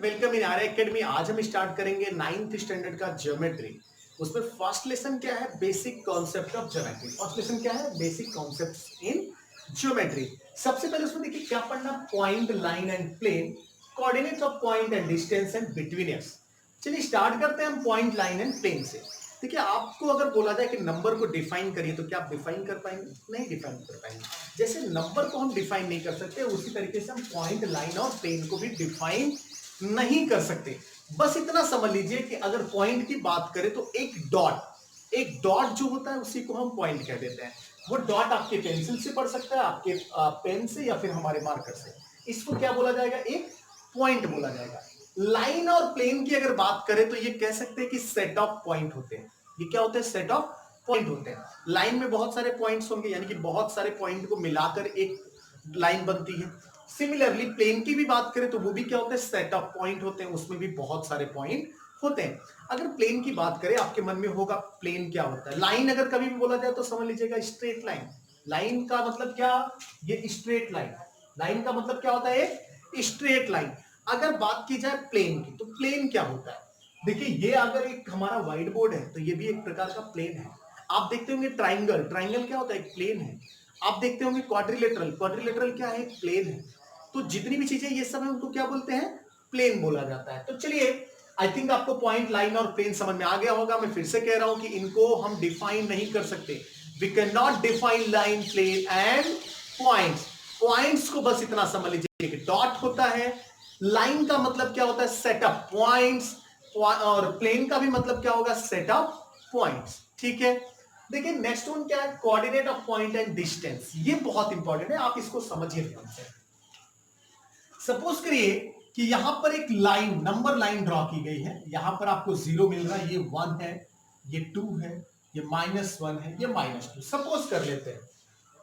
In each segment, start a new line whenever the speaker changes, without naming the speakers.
Welcome in are academy. आज हम start करेंगे 9th स्टैंडर्ड का ज्योमेट्री। उसमें फर्स्ट लेसन क्या है? Basic concept of geometry. First lesson क्या है? Basic concept in geometry. सबसे पहले उसमें देखिए क्या पढ़ना, point, line and plane, coordinates of point and distance and between S. चलिए स्टार्ट करते हैं हम पॉइंट, लाइन एंड प्लेन से। देखिए आपको अगर बोला जाए कि नंबर को डिफाइन करिए तो क्या आप डिफाइन कर पाएंगे? नहीं डिफाइन कर पाएंगे। जैसे नंबर को हम डिफाइन नहीं कर सकते उसी तरीके से हम पॉइंट, लाइन और प्लेन को भी डिफाइन नहीं कर सकते। बस इतना समझ लीजिए कि अगर पॉइंट की बात करें तो एक डॉट जो होता है उसी को हम पॉइंट कह देते हैं। वो डॉट आपके पेंसिल से पढ़ सकता है, आपके पेन से या फिर हमारे मार्कर से। इसको क्या बोला जाएगा? एक पॉइंट बोला जाएगा। लाइन और प्लेन की अगर बात करें तो ये कह सकते हैं कि सेट ऑफ पॉइंट होते हैं। ये क्या होते हैं? सेट ऑफ पॉइंट होते हैं। लाइन में बहुत सारे पॉइंट्स होंगे, यानी कि बहुत सारे पॉइंट को मिलाकर एक लाइन बनती है। सिमिलरली प्लेन की भी बात करें तो वो भी क्या होते हैं? सेट ऑफ पॉइंट होते हैं, उसमें भी बहुत सारे पॉइंट होते हैं। अगर प्लेन की बात करें, आपके मन में होगा प्लेन क्या होता है। लाइन अगर कभी भी बोला जाए तो समझ लीजिएगा स्ट्रेट लाइन। लाइन का मतलब क्या? ये स्ट्रेट लाइन। लाइन का मतलब क्या होता है? Straight line. अगर बात की जाए प्लेन की तो प्लेन क्या होता है? देखिए ये अगर एक हमारा व्हाइट बोर्ड है तो ये भी एक प्रकार का प्लेन है। आप देखते होंगे ट्राइंगल, ट्राइंगल क्या होता है? एक प्लेन है। आप देखते होंगे क्वाड्रिलेटरल, क्वाड्रिलेटरल क्या है? एक प्लेन है। तो जितनी भी चीजें ये सब है उनको क्या बोलते हैं? प्लेन बोला जाता है। तो चलिए आई थिंक आपको पॉइंट, लाइन और प्लेन समझ में आ गया होगा। मैं फिर से कह रहा हूं कि इनको हम डिफाइन नहीं कर सकते। We can not define line, plane and points. Points को बस इतना समझ लीजिए कि डॉट होता है। लाइन का मतलब क्या होता है? Set of points. और प्लेन का भी मतलब क्या होगा? Set of points. ठीक है। देखिए नेक्स्ट वन क्या है? Coordinate of point and distance. ये बहुत इंपॉर्टेंट है, आप इसको समझिए ध्यान से। सपोज करिए कि यहां पर एक लाइन, नंबर लाइन ड्रॉ की गई है। यहां पर आपको 0 मिल रहा है, ये 1 है, ये 2 है, ये -1 है, ये -2। सपोज कर लेते हैं,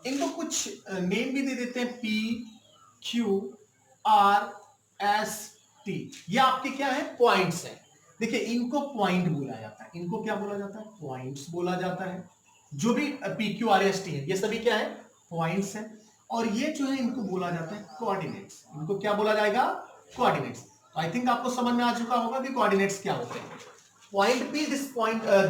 इनको कुछ नेम भी दे देते हैं, P Q R S T। ये आपके क्या है? पॉइंट्स है। देखिए इनको पॉइंट बोला जाता है। इनको क्या बोला जाता है? पॉइंट्स बोला जाता है। जो भी P Q R S T है ये सभी क्या है? पॉइंट्स है। और ये जो है इनको बोला जाता है कोऑर्डिनेट्स। इनको क्या बोला जाएगा? कोऑर्डिनेट्स। आई थिंक आपको समझ में आ चुका होगा कि कोऑर्डिनेट्स क्या होते हैं। पॉइंट पे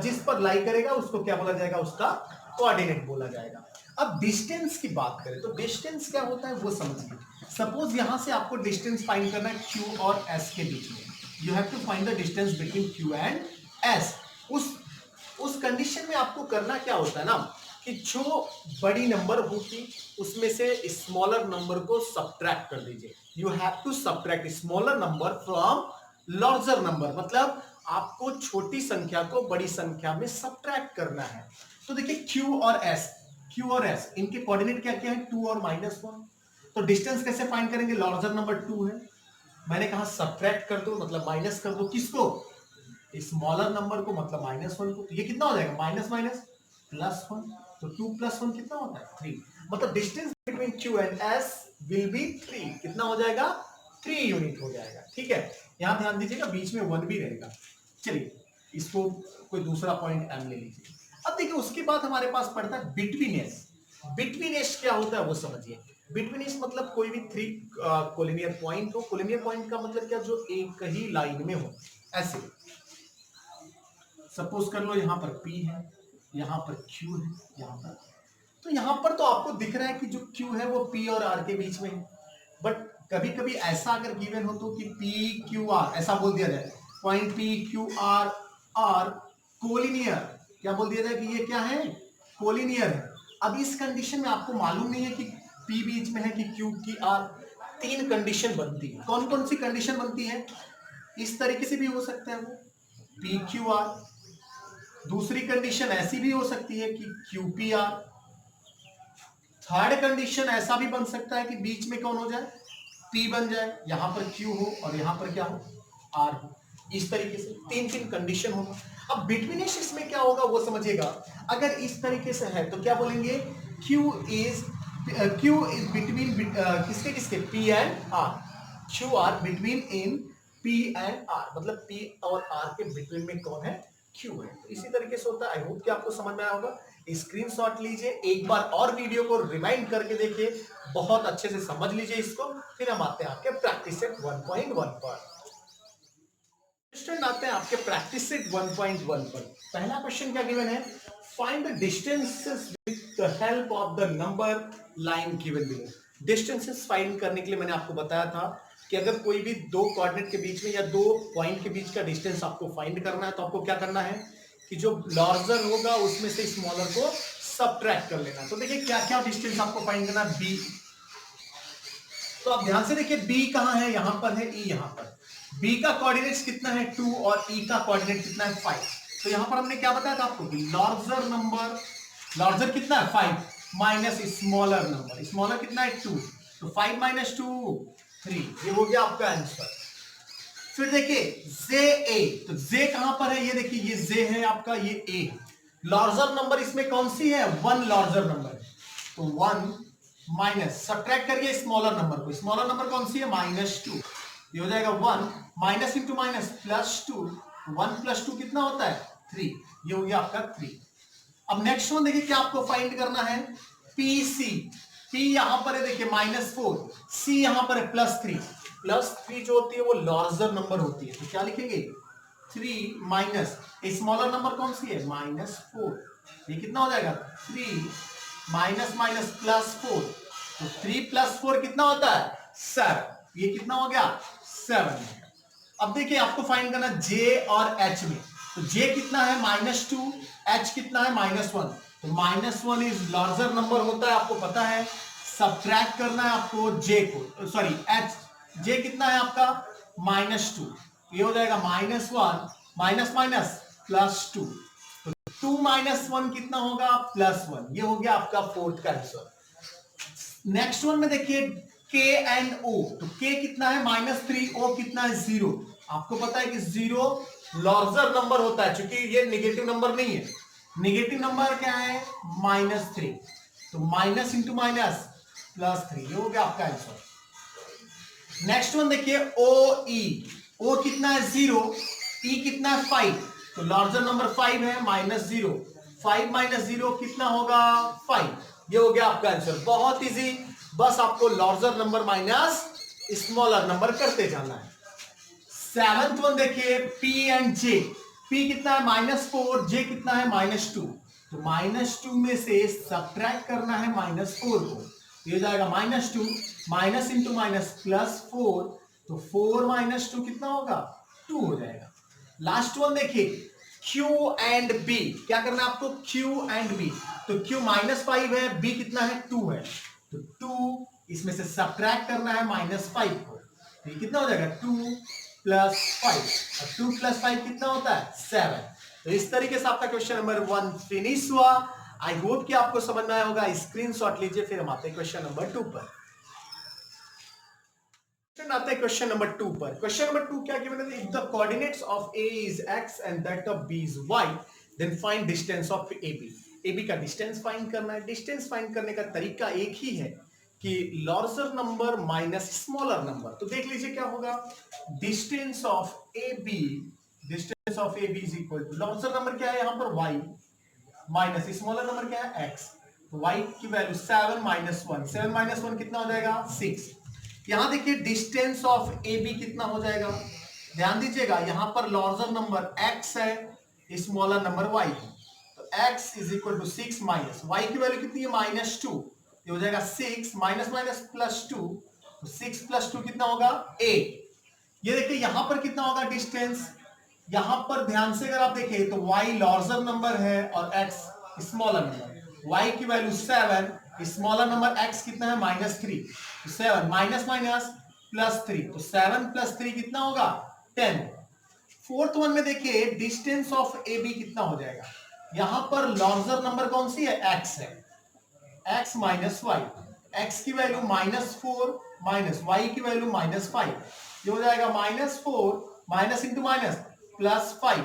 जिस पर लाई करेगा उसको क्या बोला जाएगा? उसका कोऑर्डिनेट बोला जाएगा। अब डिस्टेंस की बात करें तो डिस्टेंस क्या होता है वो समझिए। सपोज यहां से आपको डिस्टेंस फाइंड करना है Q और S के बीच में। You have to find the distance between Q and S। उस कंडीशन में आपको करना क्या होता है ना, कि जो बड़ी नंबर होगी उसमें से स्मॉलर नंबर को सब्ट्रैक्ट कर दीजिए। You have to subtract smaller number from larger number. मतलब आपको छोटी संख्या को बड़ी संख्या में सब्ट्रैक्ट करना है। तो देखिए Q और S इनके कोऑर्डिनेट क्या क्या है? 2 और -1। तो डिस्टेंस कैसे फाइंड करेंगे? लार्जर नंबर 2 है, मैंने कहा सब्ट्रैक्ट कर दो मतलब माइनस कर दो। किसको? स्मॉलर नंबर को, मतलब -1 को। ये कितना हो जाएगा? Minus minus +1। तो 2 + 1 कितना होता है? 3। मतलब distance between Q and S will be 3। कितना हो जाएगा? 3 यूनिट हो जाएगा। ठीक है। यहां ध्यान दीजिएगा बीच में 1 भी रहेगा। चलिए इसको कोई दूसरा पॉइंट M ले लीजिए। अब देखिए उसके बाद हमारे पास पड़ता है बिटवीन एस। बिटवीन एस क्या होता है वो समझिए। बिटवीन एस मतलब कोई भी 3 कोलिनियर पॉइंट हो। कोलिनियर पॉइंट का मतलब क्या? जो एक ही लाइन में हो। ऐसे सपोज कर लो यहां पर P है, यहां पर Q है, यहां पर। तो यहां पर तो आपको दिख रहा है कि जो Q है वो P और R के बीच में है। बट कभी कभी ऐसा अगर गिवन हो तो कि P Q R ऐसा बोल दिया जाए, point P Q R R collinear. क्या बोल दिया जाए कि ये क्या है? कोलिनियर है। अब इस कंडीशन में आपको मालूम नहीं है कि P बीच में है कि Q की R। 3 कंडीशन बनती है। कौन कौन सी कंडीशन बनती है? इस तरीके से भी हो सकता है वो P Q R। दूसरी कंडीशन ऐसी भी हो सकती है कि QPR। थर्ड कंडीशन ऐसा भी बन सकता है कि बीच में कौन हो जाए? P बन जाए, यहां पर Q हो और यहां पर क्या हो? R हो। इस तरीके से 3 कंडीशन होगा। अब बिटवीन इसमें क्या होगा वो समझिएगा। अगर इस तरीके से है तो क्या बोलेंगे? Q इज बिटवीन किसके किसके? P and R। Q R between in P and R। मतलब P और R के बिटवीन में कौन है? Q है। तो इसी तरीके से होता है। आई होप कि आपको समझ में आया होगा। स्क्रीनशॉट लीजिए, एक बार और वीडियो को रिवाइंड करके देखिए, बहुत अच्छे से समझ लीजिए इसको। फिर हम आते हैं आपके प्रैक्टिस सेट 1.1 पर। आते हैं आपके प्रैक्टिस सेट 1.1 पर। पहला क्वेश्चन क्या गिवन है, find the distances with the help of the number line given below. Distances find करने के लिए मैंने आपको बताया था कि अगर कोई भी दो कोऑर्डिनेट के बीच में या दो पॉइंट के बीच का डिस्टेंस आपको फाइंड करना है तो आपको क्या करना है कि जो लार्जर होगा उसमें से स्मॉलर को सबट्रैक्ट कर लेना। तो देखिए क्या क्या डिस्टेंस आपको फाइंड करना है, बी। तो आप ध्यान से देखिए बी कहां है, यहां पर है, ई यहां पर। बी का कोऑर्डिनेट्स कितना है 2 और ई का कोऑर्डिनेट कितना है 5। तो यहां पर हमने क्या बताया था आपको कि लार्जर नंबर, लार्जर कितना है 5 माइनस स्मॉलर नंबर, स्मॉलर कितना है 2, तो 5 माइनस 2 3, ये हो गया आपका आंसर। फिर देखिए जे ए, तो जे कहां पर है, ये देखिए ये जे है आपका, ये ए है। लार्जर नंबर इसमें कौन सी है, 1 लार्जर नंबर है, तो 1 माइनस सब्ट्रैक्ट करिए स्मॉलर नंबर को, स्मॉलर नंबर कौन सी है -2, ये हो जाएगा 1 माइनस इंटू माइनस +2, 1 + 2 कितना होता है 3, ये हो गया आपका 3। अब नेक्स्ट वन देखिए क्या आपको फाइंड करना है, पी सी। पी यहां पर है देखिए -4, सी यहां पर है +3, +3 जो होती है वो लार्जर नंबर होती है, तो क्या लिखेंगे 3 माइनस स्मॉलर नंबर कौन सी है -4, ये कितना हो जाएगा 3 माइनस माइनस +4, तो 3 + 4 कितना होता है 7, ये कितना हो गया 7। अब देखिए आपको फाइंड करना जे और एच में, तो जे कितना है -2, एच कितना है -1, तो -1 इज लार्जर नंबर होता है, आपको पता है। सब्ट्रैक्ट करना है आपको जे को, सॉरी एच, जे कितना है आपका -2, ये हो जाएगा -1 माइनस माइनस +2, तो 2 - 1 कितना होगा +1, ये हो गया आपका फोर्थ का आंसर। नेक्स्ट वन में देखिए K एंड O, तो K कितना है -3, O कितना है 0। आपको पता है कि 0 लार्जर नंबर होता है, क्योंकि ये निगेटिव नंबर नहीं है। निगेटिव नंबर क्या है -3, तो माइनस इंटू माइनस +3, ये हो गया आपका आंसर। नेक्स्ट वन देखिए O E, O कितना है 0, E कितना है 5, तो लार्जर नंबर 5 है, -0, 5 - 0 कितना होगा 5, ये हो गया आपका आंसर। बहुत इजी, बस आपको larger number minus smaller number करते जाना है। सेवंथ वन देखिए P एंड J, P कितना है -4, J कितना है -2, तो -2 में से सब्ट्रैक्ट करना है -4 को, ये जाएगा -2 माइनस इंटू माइनस +4, तो 4 - 2 कितना होगा 2 हो जाएगा। लास्ट वन देखिए Q एंड B, क्या करना है आपको Q एंड B, तो Q -5 है, B कितना है 2 है, तो 2 इसमें से सब्ट्रैक्ट करना है -5 को, तो ये कितना हो जाएगा 2 + 5, और 2 + 5 कितना होता है 7। तो इस तरीके से आपका क्वेश्चन नंबर 1 फिनिश हुआ। आई होप कि आपको समझ में आया होगा। स्क्रीनशॉट लीजिए, फिर हम आते हैं क्वेश्चन नंबर 2 पर। आते हैं क्वेश्चन नंबर 2 पर। क्वेश्चन नंबर 2 क्या गिवन है, if the coordinates of A is x and that of B is y, then find distance of AB। AB का डिस्टेंस फाइंड करना है। डिस्टेंस फाइंड करने का तरीका एक ही है कि larger number minus smaller number. तो देख लीजिए क्या होगा, distance of AB, distance of AB is equal to larger number क्या है यहां पर y माइनस स्मॉलर नंबर क्या है x, तो y की वैल्यू 7 - 1, 7 - 1 कितना हो जाएगा 6। यहां देखिए डिस्टेंस ऑफ AB कितना हो जाएगा, ध्यान दीजिएगा यहां पर लार्जर नंबर x है, स्मॉलर नंबर y है, तो x is equal to 6 minus y की वैल्यू कितनी है -2, ये हो जाएगा 6 माइनस माइनस +2, तो 6 + 2 कितना होगा 8। ये देखिए यहां पर कितना होगा डिस्टेंस, यहां पर ध्यान से अगर आप देखें तो y लार्जर नंबर है और x स्मॉलर नंबर, y की वैल्यू 7, स्मॉलर नंबर x कितना है -3, तो 7 माइनस माइनस +3, तो 7 + 3 कितना होगा 10। फोर्थ वन में देखिए डिस्टेंस ऑफ AB कितना हो जाएगा, यहां पर लार्जर नंबर कौन सी है x है, x माइनस y, x की वैल्यू -4 माइनस y की वैल्यू -5, ये हो जाएगा -4 माइनस इंटू माइनस +5,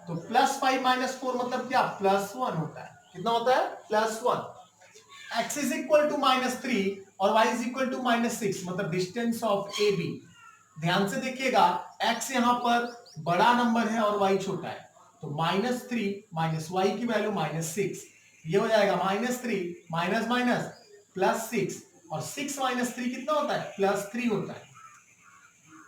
तो +5 - 4 मतलब क्या +1 होता है, कितना होता है +1। x इज इक्वल टू -3 और y इज इक्वल टू -6, मतलब डिस्टेंस ऑफ AB। ध्यान से देखिएगा x यहां पर बड़ा नंबर है और y छोटा है, तो -3 माइनस y की वैल्यू -6, ये हो जाएगा -3 माइनस माइनस +6, और 6 - 3 कितना होता है +3 होता है।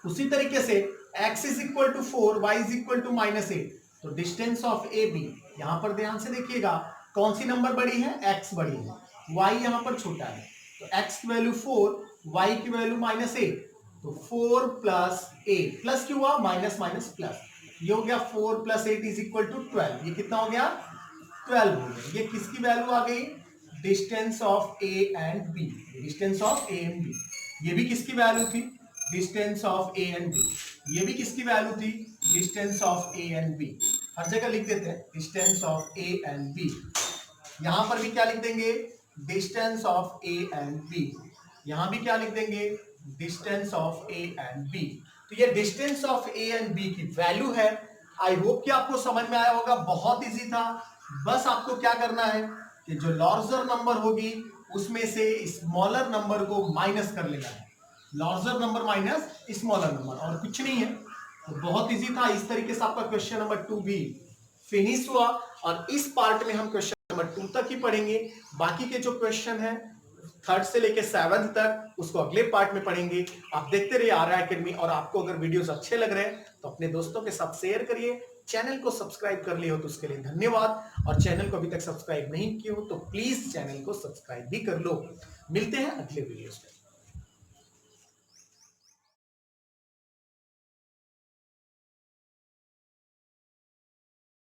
उसी तरीके से x is equal to 4, y is equal to -8। तो डिस्टेंस ऑफ ए बी, यहां पर ध्यान से देखिएगा कौन सी नंबर बड़ी है, x बड़ी है, y यहां पर छोटा है। तो x की वैल्यू 4, y की वैल्यू -8, तो 4 प्लस 8, प्लस क्यों हुआ, माइनस माइनस प्लस, ये हो गया 4 प्लस 8 इज इक्वल टू 12। ये कितना हो गया, 12 हो गया। ये किसकी वैल्यू आ गई, distance of A and B, distance of A and B. ये भी किसकी वैल्यू थी, distance of A and B. ये भी किसकी वैल्यू थी, distance of A and B. हर जगह लिख देते हैं distance of A and B. यहां पर भी क्या लिख देंगे, distance of A and B. यहां भी क्या लिख देंगे, distance of A and B. तो ये distance of A and B की वैल्यू है। आई होप कि आपको समझ में आया होगा, बहुत इजी था। बस आपको क्या करना है कि जो लार्जर नंबर होगी उसमें से स्मॉलर नंबर को माइनस कर लेना है, larger number minus smaller number, और कुछ नहीं है। तो बहुत इजी था। इस तरीके से आपका क्वेश्चन नंबर 2 भी फिनिश हुआ, और इस पार्ट में हम क्वेश्चन नंबर 2 तक ही पढ़ेंगे। बाकी के जो क्वेश्चन है 3rd से लेके 7th तक, उसको अगले पार्ट में पढ़ेंगे। आप देखते रहिए आर एकेडमी, और आपको अगर वीडियोस अच्छे लग रहे हैं तो अपने दोस्तों के साथ शेयर करिए। चैनल को सब्सक्राइब कर लिए हो तो उसके लिए धन्यवाद, और चैनल को अभी तक सब्सक्राइब नहीं किए हो तो प्लीज चैनल को सब्सक्राइब भी कर लो। मिलते हैं अगले वीडियोस में।